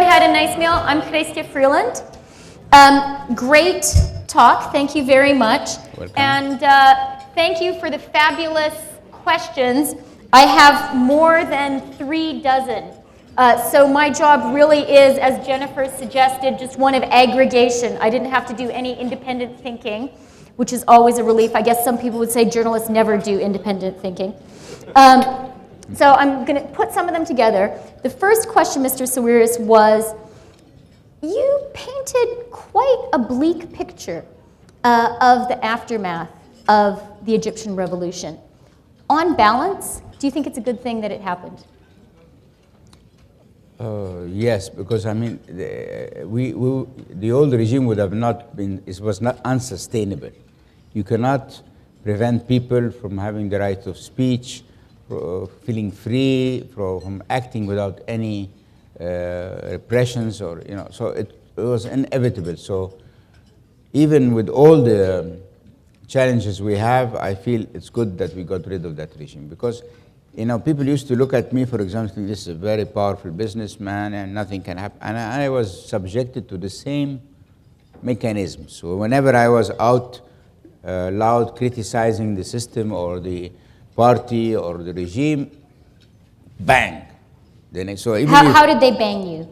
had a nice meal. I'm Chrystia Freeland. Great talk. Thank you very much. Welcome. And thank you for the fabulous questions. I have more than 3 dozen. So my job really is, as Jennifer suggested, just one of aggregation. I didn't have to do any independent thinking, which is always a relief. I guess some people would say journalists never do independent thinking. So I'm going to put some of them together. The first question, Mr. Sawiris, was, you painted quite a bleak picture of the aftermath of the Egyptian revolution. On balance, do you think it's a good thing that it happened? Yes, because I mean, the old regime would have not been, it was not unsustainable. You cannot prevent people from having the right of speech, feeling free, from acting without any repressions, or, you know, so it was inevitable. So even with all the challenges we have, I feel it's good that we got rid of that regime, because, you know, people used to look at me, for example, this is a very powerful businessman and nothing can happen. And I was subjected to the same mechanism. So whenever I was out loud criticizing the system or the party or the regime, bang. Then so how did they bang you?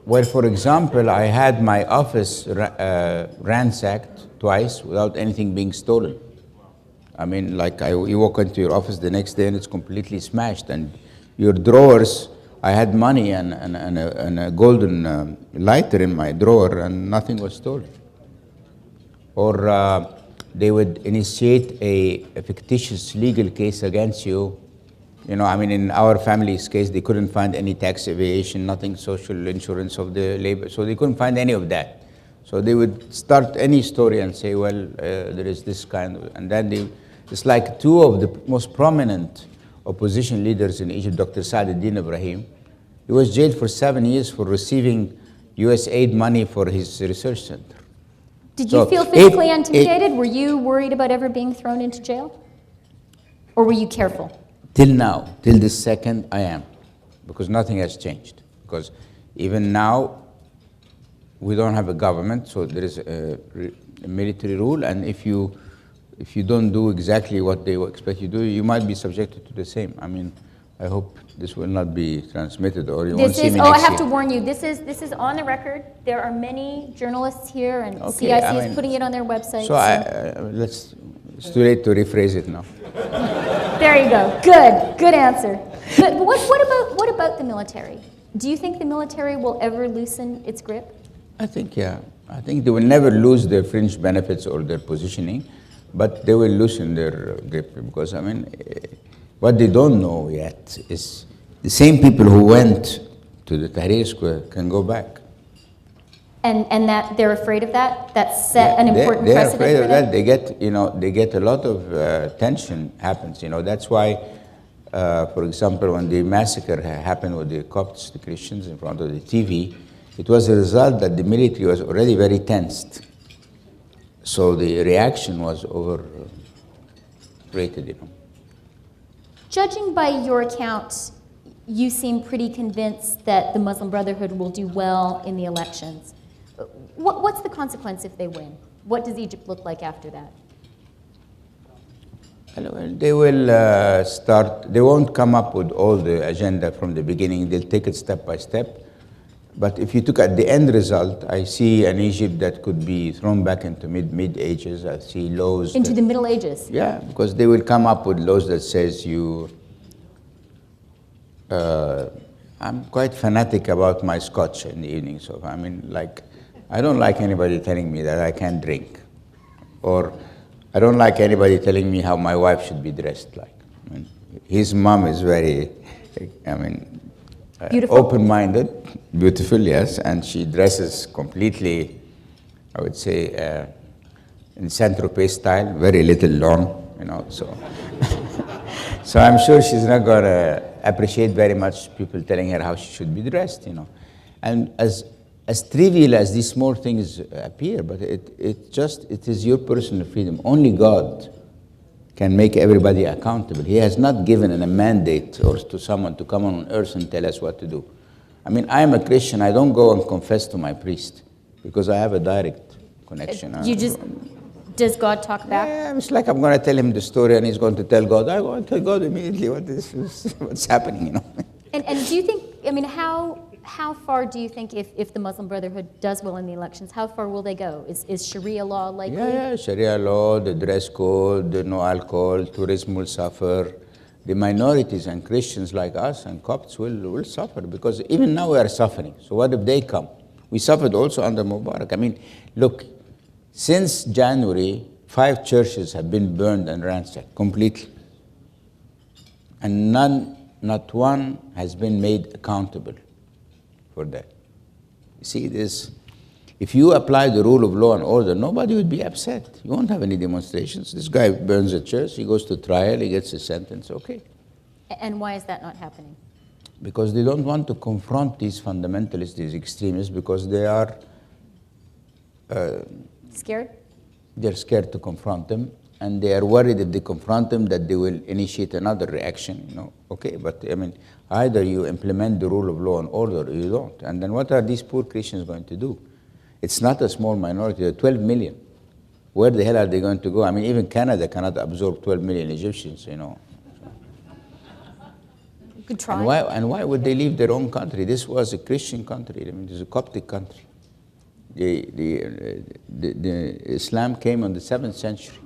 Well, for example, I had my office ransacked twice without anything being stolen. I mean, like, you walk into your office the next day and it's completely smashed, and your drawers, I had money and a golden lighter in my drawer, and nothing was stolen. Or they would initiate a fictitious legal case against you. You know, I mean, in our family's case, they couldn't find any tax evasion, nothing social insurance of the labor, so they couldn't find any of that. So they would start any story and say, well, there is this kind of, and then it's like 2 of the most prominent opposition leaders in Egypt, Dr. Sa'd-Din Ibrahim, he was jailed for 7 years for receiving US aid money for his research center. Did you feel physically intimidated? Were you worried about ever being thrown into jail? Or were you careful? Till now, till this second, I am, because nothing has changed. Because even now, we don't have a government, so there is a military rule, and if you don't do exactly what they expect you to do, you might be subjected to the same. I mean, I hope this will not be transmitted, or you won't see me next year. I have to warn you, this is on the record. There are many journalists here, and CIC is putting it on their website. So it's too late to rephrase it now. There you go. Good answer. But what about the military? Do you think the military will ever loosen its grip? I think, yeah. I think they will never lose their fringe benefits or their positioning, but they will loosen their grip, because, I mean, what they don't know yet is the same people who went to the Tahrir Square can go back. And that they're afraid of that? That's set an important precedent for them? They're afraid of that. They get, you know, they get a lot of tension happens. You know, that's why, for example, when the massacre happened with the Copts, the Christians, in front of the TV, it was a result that the military was already very tensed. So the reaction was overrated, you know. Judging by your account, you seem pretty convinced that the Muslim Brotherhood will do well in the elections. What's the consequence if they win? What does Egypt look like after that? Well, they will start, they won't come up with all the agenda from the beginning. They'll take it step by step. But if you look at the end result, I see an Egypt that could be thrown back into mid ages. I see laws. Into the Middle Ages? Yeah, because they will come up with laws that says you... I'm quite fanatic about my scotch in the evening. So, I mean, like, I don't like anybody telling me that I can't drink. Or I don't like anybody telling me how my wife should be dressed like. I mean, his mom is very, open-minded, beautiful, yes, and she dresses completely, I would say, in Saint-Tropez style, very little long, you know, so. So I'm sure she's not going to appreciate very much people telling her how she should be dressed, you know. And as trivial as these small things appear, but it is your personal freedom. Only God can make everybody accountable. He has not given a mandate or to someone to come on earth and tell us what to do. I mean, I am a Christian. I don't go and confess to my priest because I have a direct connection. Does God talk back? Yeah, it's like I'm going to tell him the story and he's going to tell God. I go and tell God immediately what's happening, you know. And do you think, I mean, how far do you think if the Muslim Brotherhood does well in the elections, how far will they go? Is Sharia law likely? Yeah, Sharia law, the dress code, the no alcohol, tourism will suffer. The minorities and Christians like us and Copts will suffer because even now we are suffering. So what if they come? We suffered also under Mubarak. I mean, look, since January, 5 churches have been burned and ransacked completely. And not one has been made accountable for that. You see this, if you apply the rule of law and order, nobody would be upset. You won't have any demonstrations. This guy burns a church, he goes to trial, he gets a sentence, okay. And why is that not happening? Because they don't want to confront these fundamentalists, these extremists, because they are scared? They're scared to confront them, and they are worried if they confront them that they will initiate another reaction, you know. Okay, but I mean, either you implement the rule of law and order or you don't. And then what are these poor Christians going to do? It's not a small minority, there are 12 million. Where the hell are they going to go? I mean, even Canada cannot absorb 12 million Egyptians, you know. Good try. And why would they leave their own country? This was a Christian country. I mean, this is a Coptic country. The Islam came in the 7th century,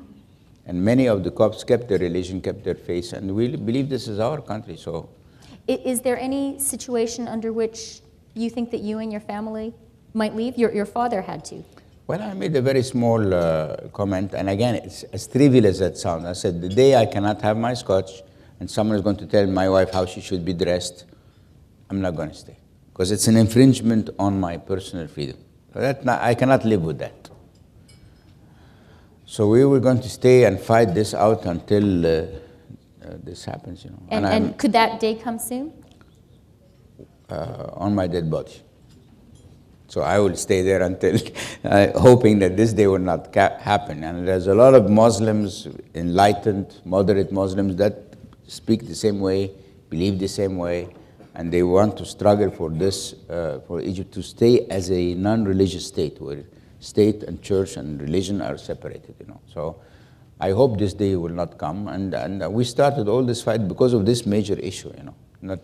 and many of the Copts kept their religion, kept their faith, and we believe this is our country. So, is there any situation under which you think that you and your family might leave? Your father had to. Well, I made a very small comment, and again, it's as trivial as that sounds. I said, the day I cannot have my scotch, and someone is going to tell my wife how she should be dressed, I'm not going to stay, because it's an infringement on my personal freedom. I cannot live with that. So we were going to stay and fight this out until this happens, you know. And could that day come soon? On my dead body. So I will stay there until, hoping that this day will not happen. And there's a lot of Muslims, enlightened, moderate Muslims, that speak the same way, believe the same way, and they want to struggle for this, for Egypt to stay as a non-religious state, where state and church and religion are separated, you know. So I hope this day will not come, and we started all this fight because of this major issue, you know.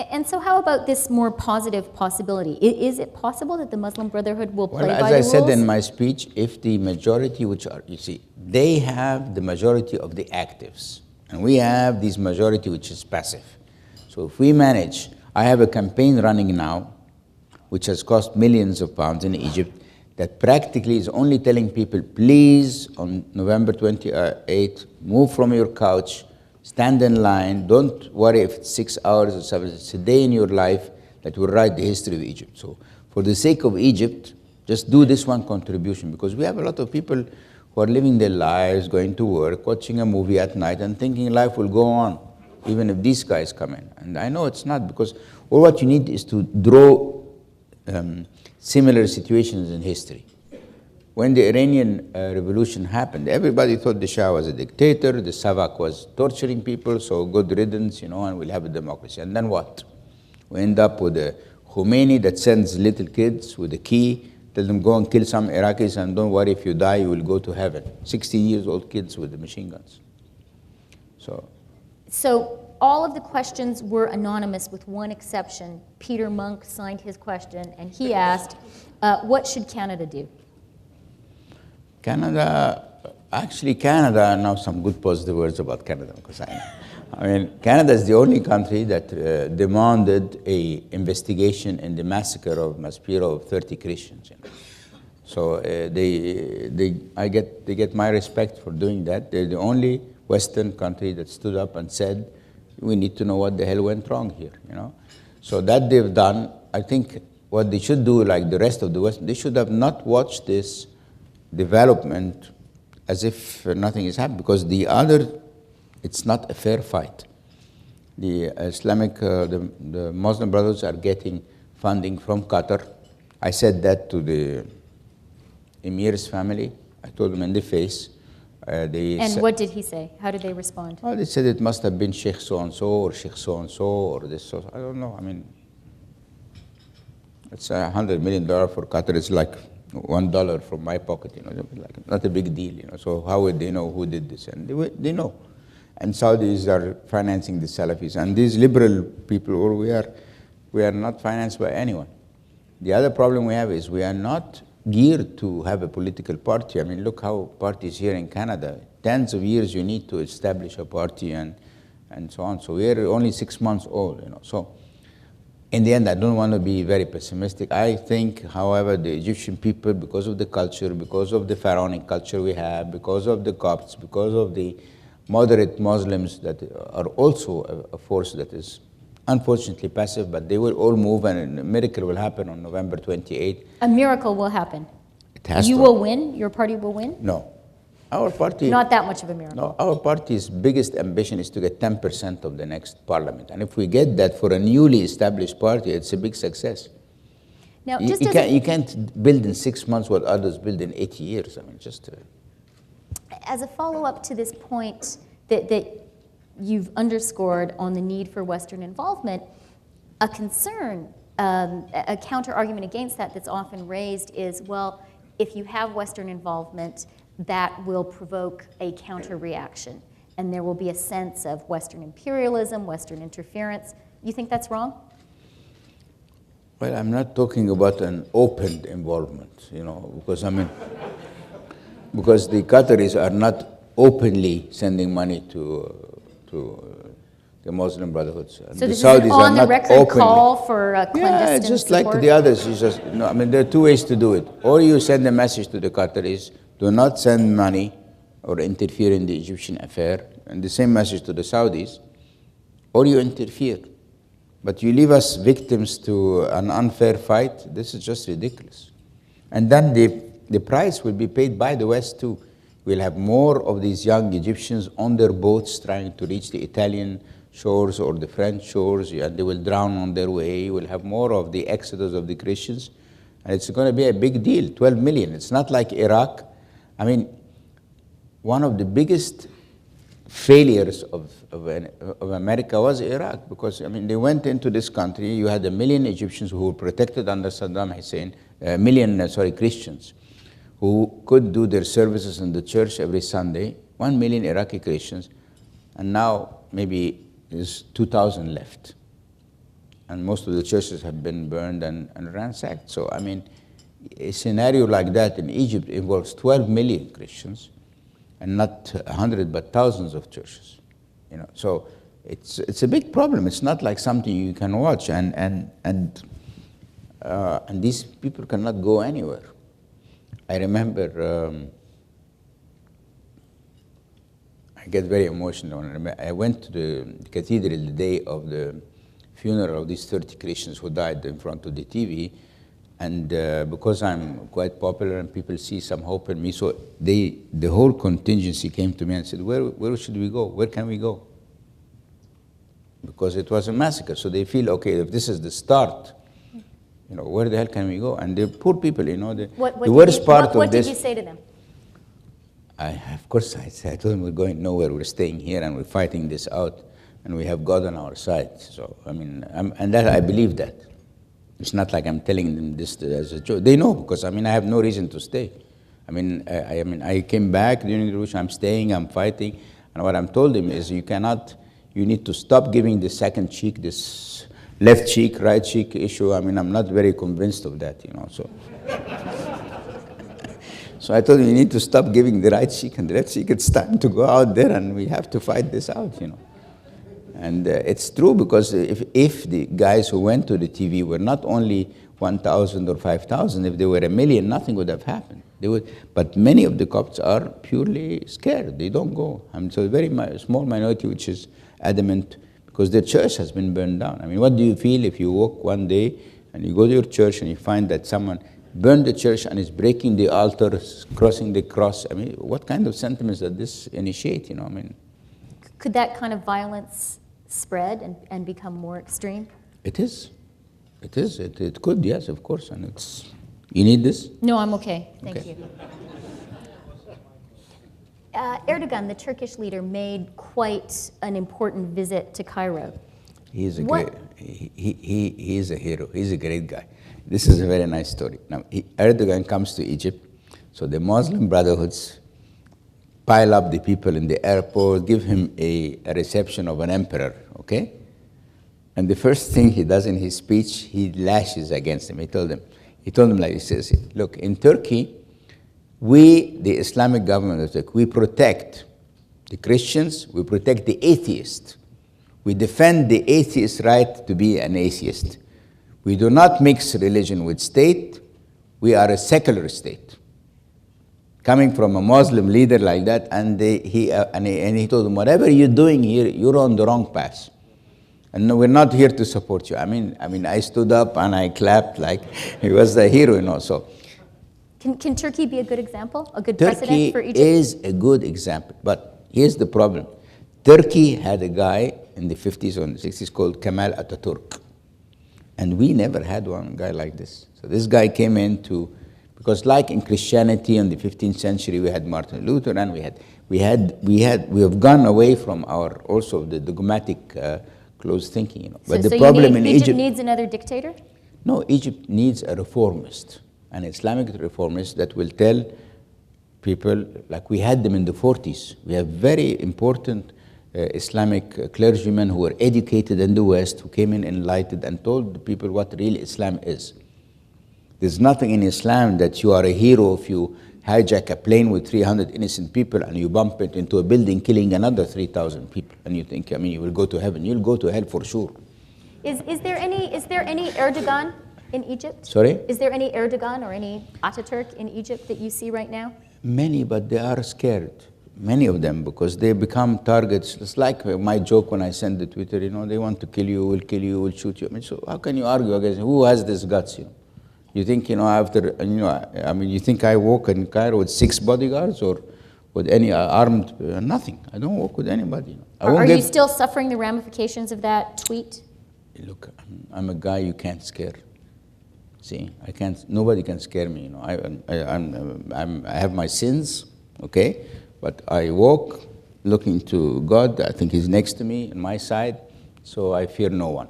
And so how about this more positive possibility? Is it possible that the Muslim Brotherhood will play by the rules? Well, as I said in my speech, if the majority, which are, you see, they have the majority of the actives, and we have this majority which is passive. So if we manage, I have a campaign running now, which has cost millions of pounds in Egypt, that practically is only telling people, please, on November 28th, move from your couch, stand in line, don't worry if it's 6 hours or 7, it's a day in your life that will write the history of Egypt. So for the sake of Egypt, just do this one contribution, because we have a lot of people who are living their lives, going to work, watching a movie at night, and thinking life will go on, even if these guys come in. And I know it's not, because all what you need is to draw similar situations in history. When the Iranian revolution happened, everybody thought the Shah was a dictator, the Savak was torturing people, so good riddance, you know, and we'll have a democracy. And then what? We end up with a Khomeini that sends little kids with a key, tell them go and kill some Iraqis, and don't worry, if you die, you will go to heaven. 16-year-old kids with the machine guns. So all of the questions were anonymous with one exception. Peter Monk signed his question, and he asked, what should Canada do? Canada, now some good positive words about Canada, because I mean, Canada is the only country that demanded an investigation in the massacre of Maspero of 30 Christians. You know. So they get my respect for doing that. They're the only Western country that stood up and said, we need to know what the hell went wrong here, you know. So that they've done. I think what they should do, like the rest of the West, they should have not watched this development as if nothing is happening, because it's not a fair fight. The the Muslim Brothers are getting funding from Qatar. I said that to the Emir's family. I told them in the face. And what did he say? How did they respond? Well, they said it must have been Sheikh so-and-so or Sheikh so-and-so or this so. I don't know. I mean, It's $100 million for Qatar. It's like $1 from my pocket, like not a big deal, So how would they know who did this? And they know. And Saudis are financing the Salafis. And these liberal people, or we are not financed by anyone. The other problem we have is we are not geared to have a political party. I mean, look how parties here in Canada, tens of years you need to establish a party and so on. So we're only 6 months old, So in the end, I don't want to be very pessimistic. I think, however, the Egyptian people, because of the culture, because of the pharaonic culture we have, because of the Copts, because of the moderate Muslims that are also a force that is unfortunately passive, but they will all move and a miracle will happen on November 28th. A miracle will happen. It has You to. will win? Your party will win? No. Our party... Not that much of a miracle. No, our party's biggest ambition is to get 10% of the next parliament. And if we get that for a newly established party, it's a big success. Now, You can't build in 6 months what others build in 80 years. I mean, just... As a follow-up to this point that you've underscored on the need for Western involvement, a concern, a counter-argument against that that's often raised is, well, if you have Western involvement, that will provoke a counter-reaction, and there will be a sense of Western imperialism, Western interference. You think that's wrong? Well, I'm not talking about an open involvement, because because the Qataris are not openly sending money to the Muslim Brotherhood. So this is an on-the-record call for clandestine it's just support? like the others. There are two ways to do it. Or you send a message to the Qataris, do not send money or interfere in the Egyptian affair, and the same message to the Saudis, or you interfere. But you leave us victims to an unfair fight. This is just ridiculous. And then the price will be paid by the West too. We'll have more of these young Egyptians on their boats trying to reach the Italian shores or the French shores, and they will drown on their way. We'll have more of the exodus of the Christians, and it's going to be a big deal, 12 million. It's not like Iraq. I mean, one of the biggest failures of America was Iraq, because, they went into this country, you had 1 million Egyptians who were protected under Saddam Hussein, Christians, who could do their services in the church every Sunday, 1 million Iraqi Christians, and now maybe there's 2,000 left. And most of the churches have been burned and ransacked. So, a scenario like that in Egypt involves 12 million Christians, and not 100 but thousands of churches. So it's a big problem. It's not like something you can watch, and these people cannot go anywhere. I remember, I get very emotional. I went to the cathedral the day of the funeral of these 30 Christians who died in front of the TV, and because I'm quite popular and people see some hope in me, so the whole contingency came to me and said, where should we go? Where can we go? Because it was a massacre, so they feel, okay, if this is the start, where the hell can we go? And the poor people, the worst part of this... What did you say to them? Of course, I told them we're going nowhere, we're staying here and we're fighting this out, and we have God on our side. So, and that I believe that. It's not like I'm telling them this as a joke. They know, because, I have no reason to stay. I came back during the revolution, I'm staying, I'm fighting, and what I'm told them is you need to stop giving the second cheek, this left cheek, right cheek issue. I'm not very convinced of that, so. So I told him, you need to stop giving the right cheek and the left cheek. It's time to go out there and we have to fight this out, And it's true, because if the guys who went to the TV were not only 1,000 or 5,000, if they were 1 million, nothing would have happened. But many of the Copts are purely scared. They don't go. So a very small minority which is adamant, because their church has been burned down. What do you feel if you walk one day and you go to your church and you find that someone burned the church and is breaking the altar, crossing the cross? What kind of sentiments does this initiate, Could that kind of violence spread and become more extreme? It is. It could, yes, of course. And you need this? No, I'm okay. Thank you. Erdogan, the Turkish leader, made quite an important visit to Cairo. He's a What? great, he is a hero. He's a great guy. This is a very nice story. Now, Erdogan comes to Egypt, so the Muslim Brotherhoods pile up the people in the airport, give him a reception of an emperor, okay? And the first thing he does in his speech, he lashes against them. He told them like he says, look, in Turkey, we, the Islamic government of Turkey, we protect the Christians, we protect the atheists. We defend the atheist's right to be an atheist. We do not mix religion with state. We are a secular state. Coming from a Muslim leader like that, and he told them, whatever you're doing here, you're on the wrong path. And no, we're not here to support you. I mean, I stood up and I clapped like he was the hero, you know. So, Can Turkey be a good example, a good precedent for Egypt? Turkey is a good example, but here's the problem. Turkey had a guy in the 50s or the 60s called Kemal Atatürk. And we never had one guy like this. So this guy came because like in Christianity in the 15th century, we had Martin Luther, and we have gone away from also the dogmatic close thinking, you know. But the problem in Egypt needs another dictator? No, Egypt needs a reformist, an Islamic reformist that will tell people, like we had them in the 40s. We have very important Islamic clergymen who were educated in the West, who came in enlightened and told the people what real Islam is. There's nothing in Islam that you are a hero if you hijack a plane with 300 innocent people and you bump it into a building, killing another 3,000 people, and you think, you will go to heaven. You'll go to hell for sure. Is there any Erdogan in Egypt? Sorry? Is there any Erdogan or any Ataturk in Egypt that you see right now? Many, but they are scared. Many of them, because they become targets. It's like my joke when I send the Twitter, they want to kill you, will kill you, will shoot you. So how can you argue against who has this guts, You think, you think I walk in Cairo with 6 bodyguards or with any armed, nothing. I don't walk with anybody. Are you still suffering the ramifications of that tweet? Look, I'm a guy you can't scare. See, nobody can scare me, I have my sins, okay? But I walk looking to God. I think He's next to me, on my side, so I fear no one.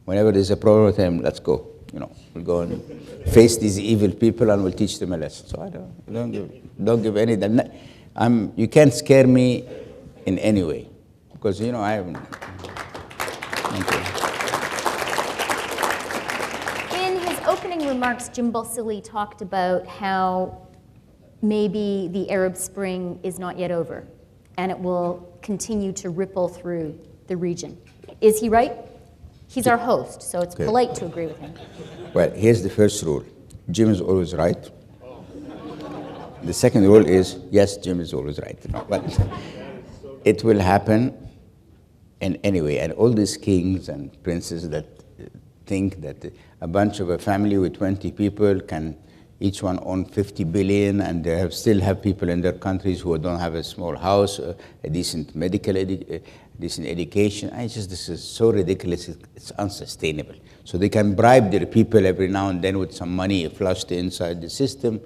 Whenever there's a problem with Him, let's go. We'll go and face these evil people and we'll teach them a lesson. So I don't give any. You can't scare me in any way, because I haven't. In his opening remarks, Jim Balsillie talked about how maybe the Arab Spring is not yet over, and it will continue to ripple through the region. Is he right? He's our host, so it's polite to agree with him. Well, here's the first rule. Jim is always right. The second rule is, yes, Jim is always right. But it will happen in any way. And all these kings and princes that think that a bunch of a family with 20 people can each one own 50 billion, and they still have people in their countries who don't have a small house, a decent decent education. This is so ridiculous, it's unsustainable. So they can bribe their people every now and then with some money flushed inside the system,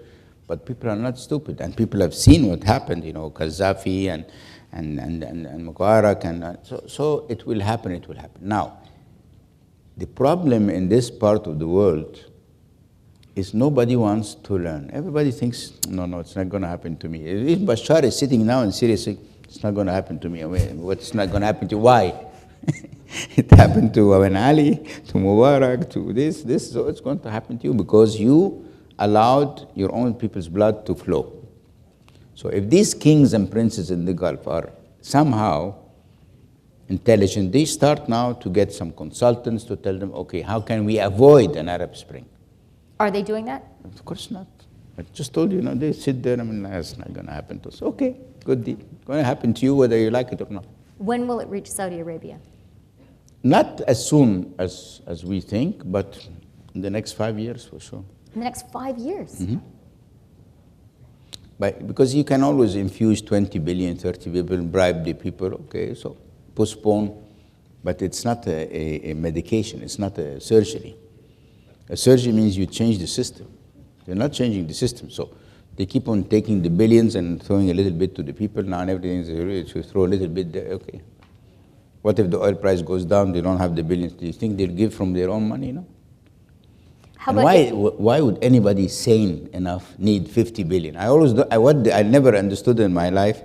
but people are not stupid, and people have seen what happened, Gaddafi and Mubarak, and so it will happen, Now, the problem in this part of the world is nobody wants to learn. Everybody thinks, no, it's not going to happen to me. If Bashar is sitting now in Syria saying, it's not going to happen to me. What's not going to happen to you? Why? It happened to Ben Ali, to Mubarak, to this, so it's going to happen to you because you allowed your own people's blood to flow. So if these kings and princes in the Gulf are somehow intelligent, they start now to get some consultants to tell them, okay, how can we avoid an Arab Spring? Are they doing that? Of course not. I just told you, they sit there, it's not going to happen to us. Okay, good deal. It's going to happen to you whether you like it or not. When will it reach Saudi Arabia? Not as soon as we think, but in the next 5 years for sure. In the next 5 years? Mm-hmm. Because you can always infuse 20 billion, 30 billion, bribe the people, okay, so postpone. But it's not a medication, it's not a surgery. A surgery means you change the system. You're not changing the system. So they keep on taking the billions and throwing a little bit to the people. Now everything is to throw a little bit there. Okay. What if the oil price goes down, they don't have the billions? Do you think they'll give from their own money, no? How And about why would anybody sane enough need 50 billion? I never understood in my life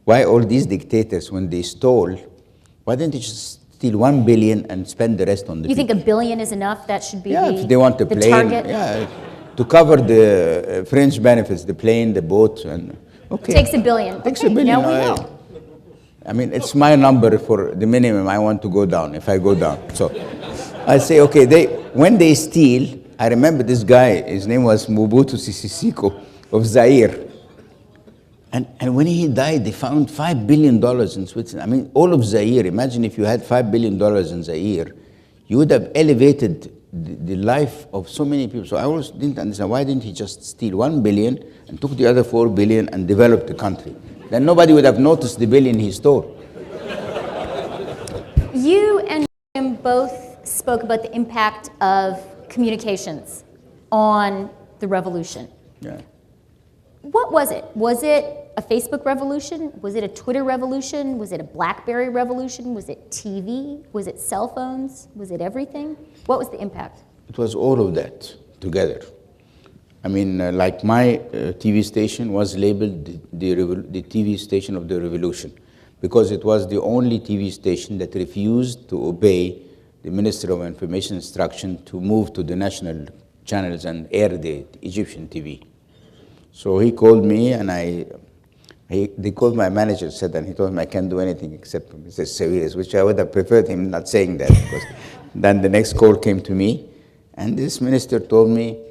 why all these dictators, when they stole, why didn't they just steal 1 billion and spend the rest on the you people? think $1 billion is enough? That should be If they want a the plane, target? yeah, to cover the fringe benefits, the plane, the boat, and okay. Takes $1 billion. Takes Okay, $1 billion. now we know. I mean, it's my number for the minimum I want to go down, if I go down. So I say, okay, when they steal, I remember this guy, his name was Mobutu Sese Seko of Zaire. And when he died, they found $5 billion in Switzerland. I mean, all of Zaire, imagine if you had $5 billion in Zaire, you would have elevated the life of so many people. So I always didn't understand, why didn't he just steal 1 billion and took the other 4 billion and developed the country? Then nobody would have noticed the billion he stole. You and Jim both spoke about the impact of communications on the revolution. Yeah. What was it? Was it a Facebook revolution? Was it a Twitter revolution? Was it a BlackBerry revolution? Was it TV? Was it cell phones? Was it everything? What was the impact? It was all of that together. I mean, like my TV station was labeled the TV station of the revolution because it was the only TV station that refused to obey the Minister of Information instruction to move to the national channels and air the Egyptian TV. So he called me, and they called my manager, said, and he told me I can't do anything except Mr. Sawiris, which I would have preferred him not saying that, because then the next call came to me, and this minister told me,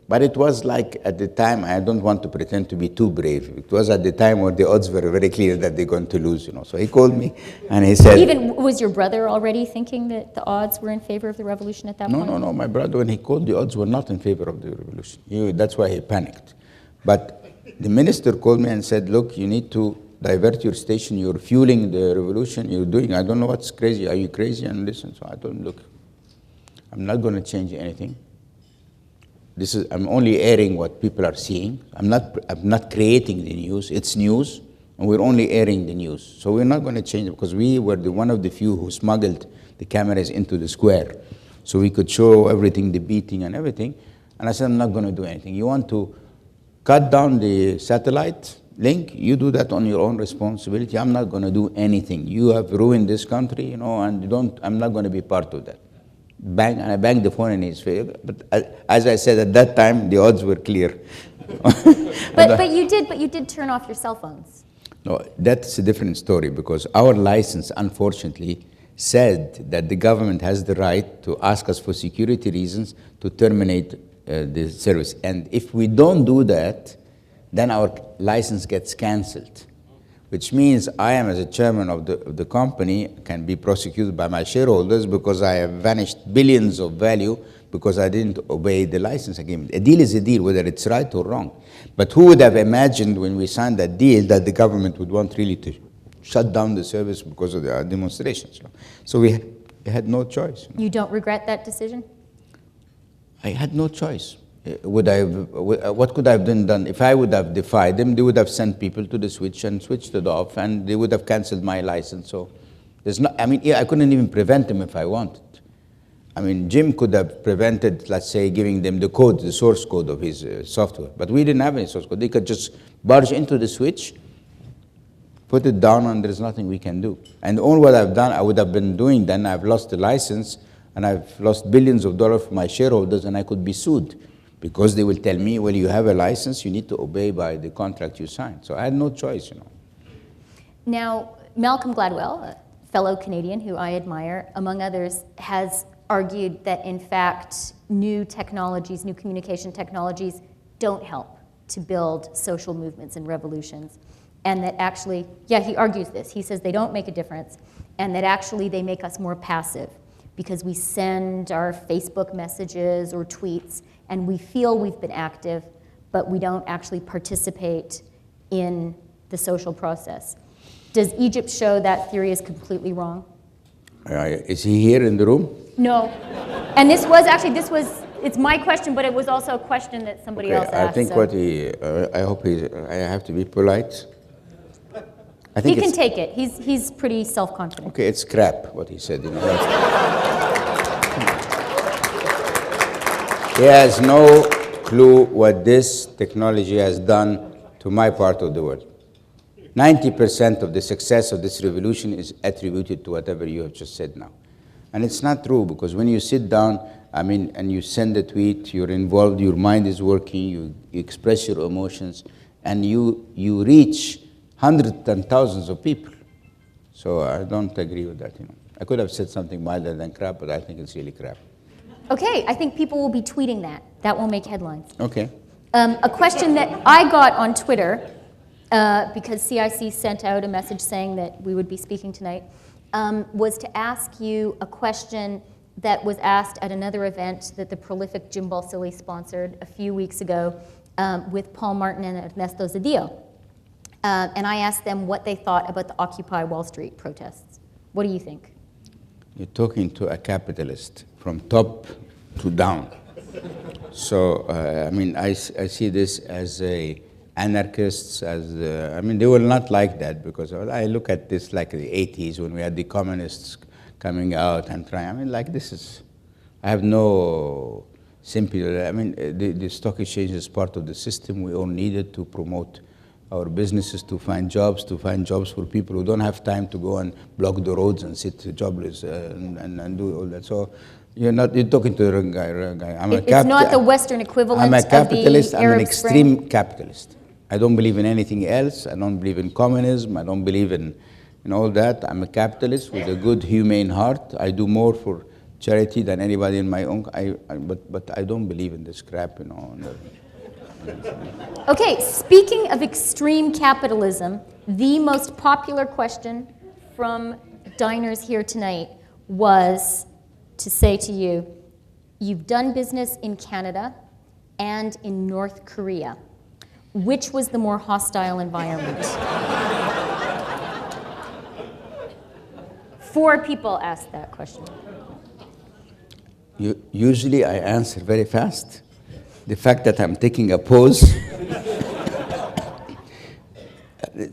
but it was like at the time, I don't want to pretend to be too brave. It was at the time where the odds were very clear that they're going to lose, So he called me, and he said... Even, was your brother already thinking that the odds were in favor of the revolution at that point? No, my brother, when he called, the odds were not in favor of the revolution. That's why he panicked. But the minister called me and said, look, you need to divert your station. You're fueling the revolution. You're doing, I don't know what's crazy. Are you crazy? And listen, so I told him, look, I'm not going to change anything. I'm only airing what people are seeing. I'm not creating the news. It's news, and we're only airing the news. So we're not going to change it, because we were one of the few who smuggled the cameras into the square, so we could show everything, the beating and everything. And I said, I'm not going to do anything. You want to cut down the satellite link, you do that on your own responsibility. I'm not going to do anything. You have ruined this country, and I'm not going to be part of that. Bang, and I banged the phone in his face. But as I said, at that time, the odds were clear. but you did turn off your cell phones. No, that's a different story, because our license, unfortunately, said that the government has the right to ask us for security reasons to terminate the service. And if we don't do that, then our license gets canceled, which means I am, as a chairman of the company, can be prosecuted by my shareholders because I have vanished billions of value because I didn't obey the license agreement. A deal is a deal, whether it's right or wrong. But who would have imagined when we signed that deal that the government would want really to shut down the service because of the demonstrations? So we had no choice. You don't regret that decision? I had no choice. What could I have done? If I would have defied them, they would have sent people to the switch and switched it off, and they would have canceled my license. So there's no, I mean, I couldn't even prevent them if I wanted. I mean, Jim could have prevented, let's say, giving them the code, the source code of his software, but we didn't have any source code. They could just barge into the switch, put it down, and there's nothing we can do. And all what I've done, I would have been doing then, I've lost the license, and I've lost billions of dollars for my shareholders, and I could be sued because they will tell me, well, you have a license, you need to obey by the contract you signed. So I had no choice, Now, Malcolm Gladwell, a fellow Canadian who I admire, among others, has argued that, in fact, new technologies, new communication technologies don't help to build social movements and revolutions. And that actually, he argues this. He says they don't make a difference, and that actually they make us more passive, because we send our Facebook messages or tweets and we feel we've been active, but we don't actually participate in the social process. Does Egypt show that theory is completely wrong? Is he here in the room? No. And it's my question, but it was also a question that somebody else asked. I think I have to be polite. I think he can take it. He's pretty self-confident. Okay, it's crap, what he said. He has no clue what this technology has done to my part of the world. 90% of the success of this revolution is attributed to whatever you have just said now. And it's not true, because when you sit down, and you send a tweet, you're involved, your mind is working, you express your emotions, and you reach hundreds and thousands of people. So I don't agree with that. I could have said something milder than crap, but I think it's really crap. Okay, I think people will be tweeting that. That will make headlines. Okay. A question that I got on Twitter, because CIC sent out a message saying that we would be speaking tonight, was to ask you a question that was asked at another event that the prolific Jim Balsillie sponsored a few weeks ago with Paul Martin and Ernesto Zedillo. And I asked them what they thought about the Occupy Wall Street protests. What do you think? You're talking to a capitalist from top to down. So, I see this as anarchists, they will not like that, because I look at this like the 80s when we had the communists coming out and trying. I have no sympathy. The stock exchange is part of the system. We all need it to promote our businesses, to find jobs for people who don't have time to go and block the roads and sit jobless and do all that. So you're talking to the wrong guy. It's not the Western equivalent I'm a capitalist. Of the Arab I'm an extreme Spring. Capitalist. I don't believe in anything else. I don't believe in communism. I don't believe in all that. I'm a capitalist with a good, humane heart. I do more for charity than anybody in my own. But I don't believe in this crap, Okay, speaking of extreme capitalism, the most popular question from diners here tonight was to say to you, you've done business in Canada and in North Korea. Which was the more hostile environment? 4 people asked that question. Usually I answer very fast. The fact that I'm taking a pause,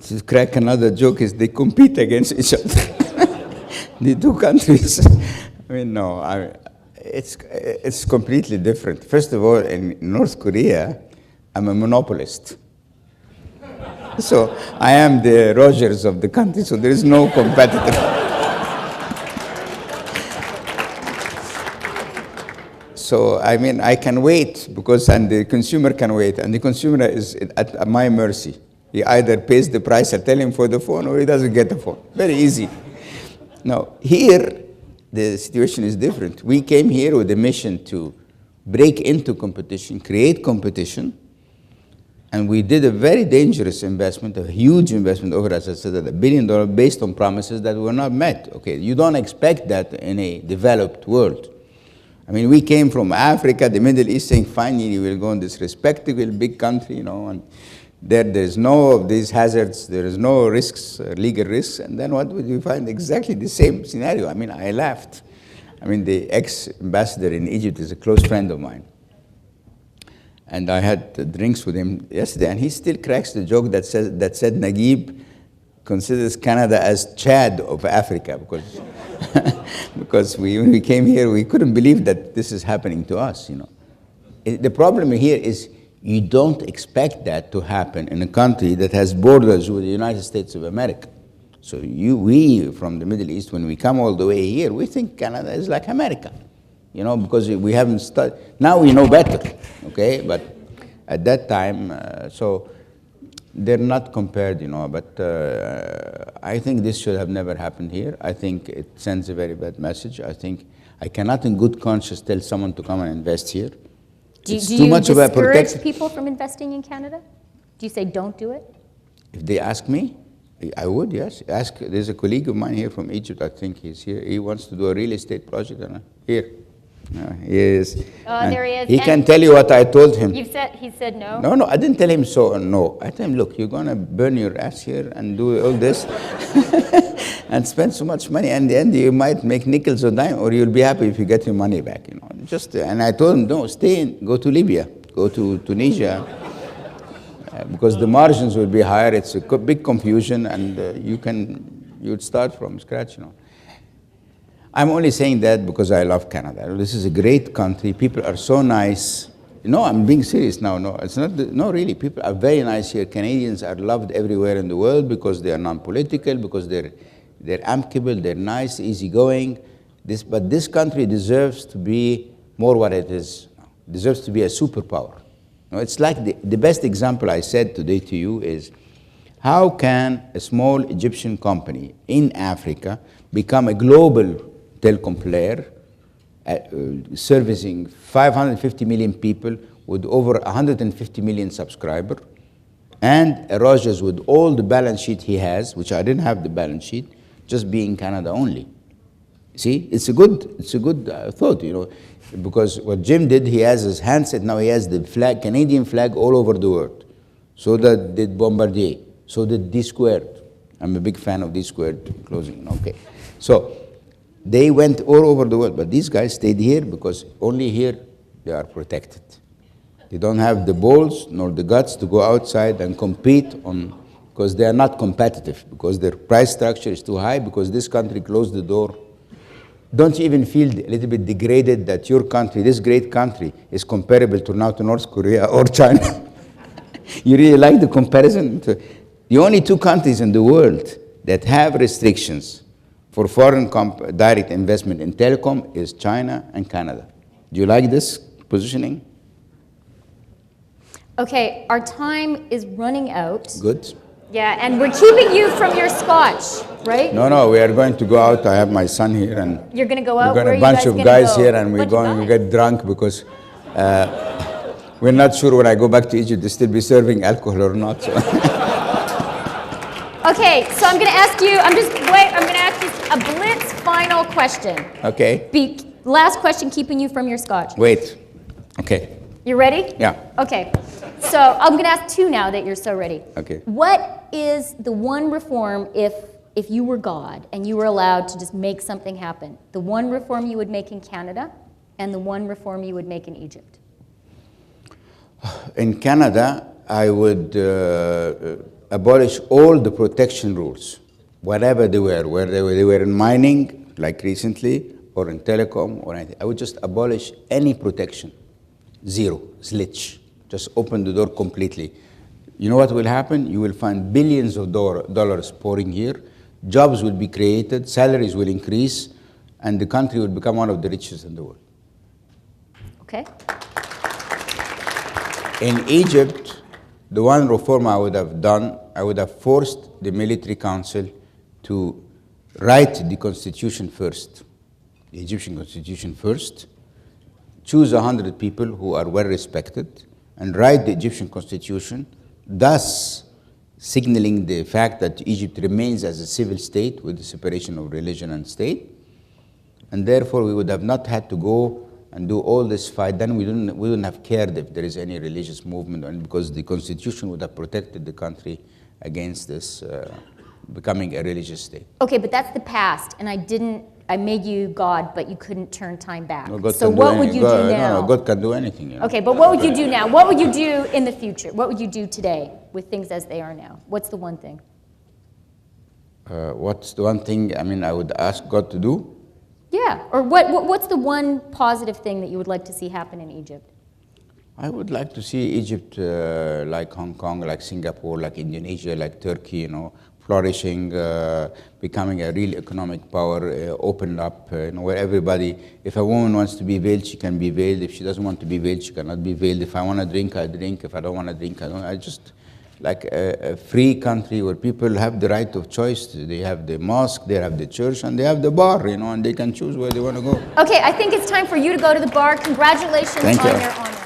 to crack another joke, is they compete against each other. The two countries. It's completely different. First of all, in North Korea, I'm a monopolist. So I am the Rogers of the country, so there is no competitor. So, I can wait, and the consumer can wait, and the consumer is at my mercy. He either pays the price I tell him for the phone, or he doesn't get the phone. Very easy. Now, here, the situation is different. We came here with a mission to break into competition, create competition, and we did a very dangerous investment, a huge investment, over, as I said, $1 billion, based on promises that were not met. Okay, you don't expect that in a developed world. We came from Africa, the Middle East, saying, finally, we'll go in this respectable big country, and there's no of these hazards, there is no risks, legal risks, and then what would you find? Exactly the same scenario. I laughed. The ex-ambassador in Egypt is a close friend of mine. And I had drinks with him yesterday, and he still cracks the joke that said Naguib considers Canada as Chad of Africa, because when we came here, we couldn't believe that this is happening to us. The problem here is you don't expect that to happen in a country that has borders with the United States of America. So we from the Middle East, when we come all the way here, we think Canada is like America, because we haven't studied. Now we know better, okay? But at that time, so they're not compared, but I think this should have never happened here. I think it sends a very bad message. I think I cannot in good conscience tell someone to come and invest here. Do you discourage people from investing in Canada? Do you say don't do it? If they ask me, I would, yes. There's a colleague of mine here from Egypt, I think he's here. He wants to do a real estate project here. He is. Oh, there he is. He can tell you what I told him. He said no? No, I didn't tell him so, no. I told him, look, you're going to burn your ass here and do all this and spend so much money. And in the end, you might make nickels or dime, or you'll be happy if you get your money back. And I told him, no, stay in, go to Libya, go to Tunisia. because the margins will be higher. It's a big confusion, and you'd start from scratch, I'm only saying that because I love Canada. This is a great country. People are so nice. No, I'm being serious now. No, it's not. No, really, people are very nice here. Canadians are loved everywhere in the world because they are non-political, because they're amicable, they're nice, easygoing. But this country deserves to be more what it is. It deserves to be a superpower. It's like the best example I said today to you is, how can a small Egyptian company in Africa become a global telecom player, servicing 550 million people with over 150 million subscribers, and Rogers with all the balance sheet he has, which I didn't have the balance sheet, just being Canada only. See, it's a good thought, because what Jim did, he has his handset, now he has the flag, Canadian flag all over the world. So that did Bombardier, so did D Squared. I'm a big fan of D Squared closing, okay. So they went all over the world, but these guys stayed here because only here they are protected. They don't have the balls nor the guts to go outside and compete because they are not competitive, because their price structure is too high, because this country closed the door. Don't you even feel a little bit degraded that your country, this great country, is comparable to North Korea or China? You really like the comparison? The only two countries in the world that have restrictions for foreign direct investment in telecom is China and Canada. Do you like this positioning? Okay, our time is running out. Good. Yeah, and we're keeping you from your scotch, right? No, we are going to go out. I have my son here, and you're going to go out. We're going a bunch of guys here, and we're going to get drunk because we're not sure when I go back to Egypt to still be serving alcohol or not. So. Okay, so I'm going to ask you. I'm going to ask you a blitz final question. Okay. Last question, keeping you from your scotch. Wait. Okay. You ready? Yeah. Okay. So I'm going to ask two now that you're so ready. Okay. What is the one reform, if you were God and you were allowed to just make something happen, the one reform you would make in Canada and the one reform you would make in Egypt? In Canada, I would abolish all the protection rules, whatever they were, whether they were in mining, like recently, or in telecom, or anything. I would just abolish any protection. Zero, slitch. Just open the door completely. You know what will happen? You will find billions of dollars pouring here. Jobs will be created, salaries will increase, and the country will become one of the richest in the world. Okay. In Egypt, the one reform I would have done, I would have forced the military council to write the constitution first, the Egyptian constitution first, choose 100 people who are well respected, and write the Egyptian constitution, thus signaling the fact that Egypt remains as a civil state with the separation of religion and state. And therefore, we would have not had to go and do all this fight. Then we wouldn't have cared if there is any religious movement, because the constitution would have protected the country against this becoming a religious state. Okay, but that's the past, and I made you God, but you couldn't turn time back. No, so what would you do now? No, God can do anything. Okay, but what would you do now? What would you do in the future? What would you do today with things as they are now? What's the one thing? What's the one thing, I would ask God to do? Yeah, or what's the one positive thing that you would like to see happen in Egypt? I would like to see Egypt like Hong Kong, like Singapore, like Indonesia, like Turkey, flourishing, becoming a real economic power, opened up, where everybody, if a woman wants to be veiled, she can be veiled. If she doesn't want to be veiled, she cannot be veiled. If I want to drink, I drink. If I don't want to drink, I don't. I just like a free country where people have the right of choice. They have the mosque, they have the church, and they have the bar, and they can choose where they want to go. Okay, I think it's time for you to go to the bar. Congratulations on your honor.